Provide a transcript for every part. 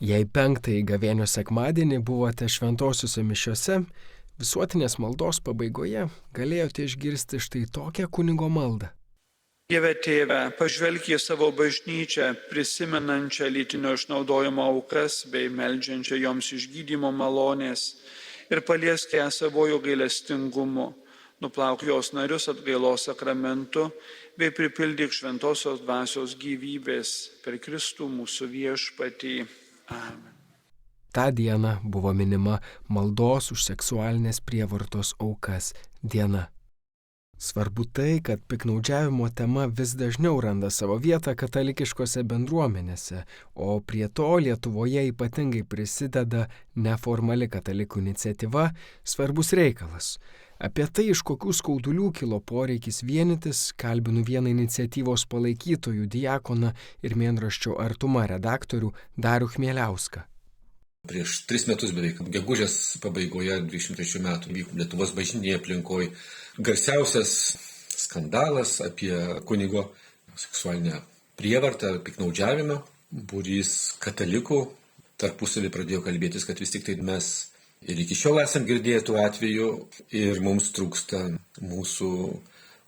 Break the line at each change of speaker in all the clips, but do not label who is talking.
Jei penktąjį gavėnios sekmadienį buvote šventosiuose mišiose, visuotinės maldos pabaigoje galėjote išgirsti štai tokią kunigo maldą.
Dieve tėve, pažvelk į savo bažnyčią, prisimenančią lytinio išnaudojimo aukas bei meldžiančią joms išgydymo malonės ir paliesk ją savojo gailestingumu, nuplauk jos narius atgailos sakramentu bei pripildyk šventosios dvasios gyvybės per Kristų mūsų viešpatį. Amen.
Ta diena buvo minima maldos už seksualinės prievartos aukas diena. Svarbu tai, kad piktnaudžiavimo tema vis dažniau randa savo vietą katalikiškose bendruomenėse, o prie to Lietuvoje ypatingai prisideda neformali katalikų iniciatyva Svarbus reikalas. Apie tai, iš kokių skaudulių kilo poreikis vienytis, kalbinu vieną iniciatyvos palaikytojų diakoną ir mėnraščio Artuma redaktorių Darių Chmieliauską.
Prieš 3 metus beveik, gegužės pabaigoje 23 metų vyko Lietuvos bažnytinėje aplinkoje garsiausias skandalas apie kunigo seksualinę prievartą, piktnaudžiavimą. Būrys katalikų tarpusavį pradėjo kalbėtis, kad vis tik tai mes ir iki šiol esam girdėję tų atvejų ir mums trūksta mūsų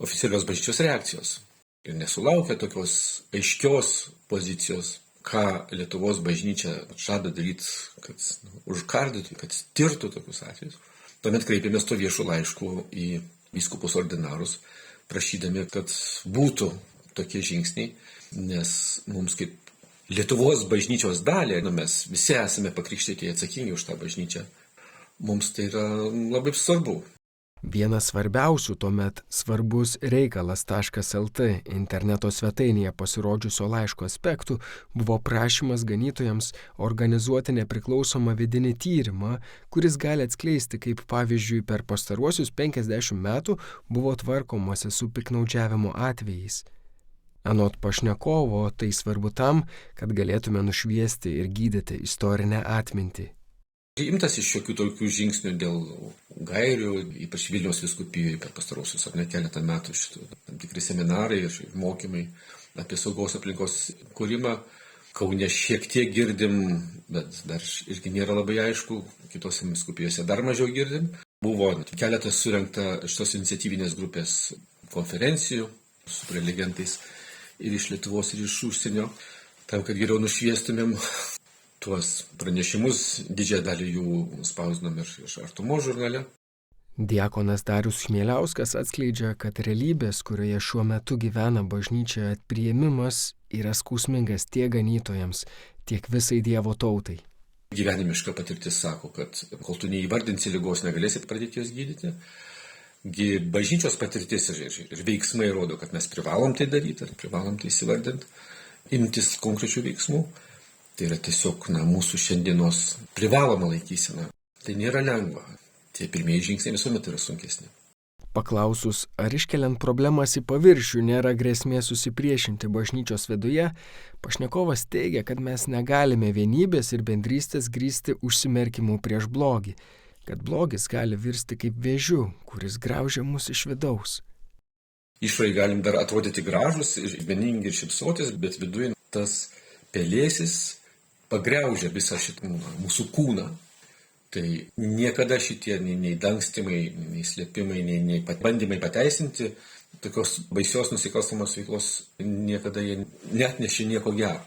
oficialios bažnyčios reakcijos. Ir nesulaukia tokios aiškios pozicijos, ką Lietuvos bažnyčia žada daryti, kad užkardytų, kad tirtų tokius atvejus. Tuomet kreipėmės to viešų laiškų į vyskupus ordinarus, prašydami, kad būtų tokie žingsniai, nes mums kaip Lietuvos bažnyčios dalį, mes visi esame pakrikštyti atsakingi už tą bažnyčią, mums tai yra labai svarbu.
Vienas svarbiausių tuomet Svarbus reikalas.lt interneto svetainėje pasirodžiusio laiško aspektų buvo prašymas ganytojams organizuoti nepriklausomą vidinį tyrimą, kuris gali atskleisti, kaip pavyzdžiui per pastaruosius 50 metų buvo tvarkomasi su piktnaudžiavimo atvejais. Anot pašnekovo, tai svarbu tam, kad galėtume nušviesti ir gydyti istorinę atmintį.
Imtas iš šiokių tokių žingsnių dėl gairių, ypač Vilniaus vyskupijoje per pastarosius keletą metų šitų tam tikri seminarai ir mokymai apie saugos aplinkos kūrimą. Kaune šiek tiek girdim, bet dar irgi nėra labai aišku, kitose vyskupijose dar mažiau girdim. Buvo keletas surengta šitos iniciatyvinės grupės konferencijų su prelegentais ir iš Lietuvos ir iš užsienio, tam, kad geriau nušviestumėm tuos pranešimus, didžiąją dalį jų spausdinam ir iš Artumo žurnale.
Diakonas Darius Chmieliauskas atskleidžia, kad realybės, kurioje šiuo metu gyvena bažnyčioje, priėmimas yra skausmingas tiek ganytojams, tiek visai Dievo tautai.
Gyvenimiška patirtis sako, kad kol tu neįvardinsi ligos, negalėsi pradėti jos gydyti. Bažnyčios patirtis ir veiksmai rodo, kad mes privalom tai daryti, privalom tai įsivardinti, imtis konkrečių veiksmų. Tai yra tiesiog mūsų šiandienos privaloma laikysena. Tai nėra lengva. Tie pirmieji žingsniai visuomet yra sunkesni.
Paklausus, ar iškeliant problemas į paviršių nėra grėsmė susipriešinti bažnyčios viduje, pašnekovas teigia, kad mes negalime vienybės ir bendrystės grįsti užsimerkimu prieš blogį, kad blogis gali virsti kaip vėžiu, kuris graužia mus iš vidaus.
Išorėje galim dar atrodyti gražus ir vieningi ir šypsotis, bet viduje tas pelėsis pagriaužia visą šitą mūsų kūną. Tai niekada šitie nei dangstymai, nei slėpimai, nei bandymai pateisinti tokios baisios nusikalstamos veiklos niekada jie neatnešė nieko gero.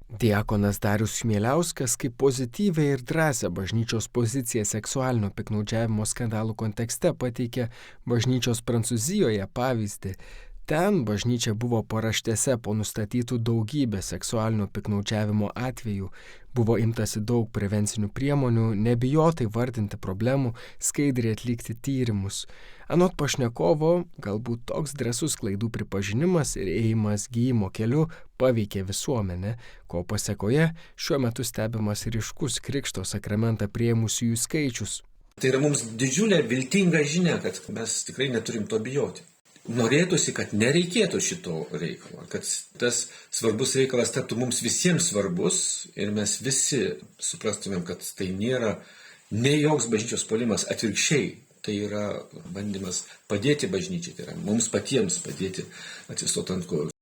Diakonas Darius Chmieliauskas kaip pozityvią ir drąsią bažnyčios poziciją seksualinio piktnaudžiavimo skandalų kontekste pateikė bažnyčios Prancūzijoje pavyzdį. Ten bažnyčia buvo paraštėse po nustatytų daugybę seksualinio piktnaudžiavimo atvejų, buvo imtasi daug prevencinių priemonių, nebijotai vardinti problemų, skaidriai atlikti tyrimus. Anot pašnekovo, galbūt toks drąsus klaidų pripažinimas ir ėjimas gydymo keliu paveikė visuomenę, ko pasekoje šiuo metu stebimas ryškus Krikšto sakramentą priėmusiųjų skaičius.
Tai yra mums didžiulė viltinga žinia, kad mes tikrai neturim to bijoti. Norėtųsi, kad nereikėtų šito reikalo, kad tas svarbus reikalas taptų mums visiems svarbus ir mes visi suprastumėm, kad tai nėra ne joks bažnyčios puolimas, atvirkščiai, tai yra bandymas padėti bažnyčiai, tai yra mums patiems padėti atsistoti ant kojų.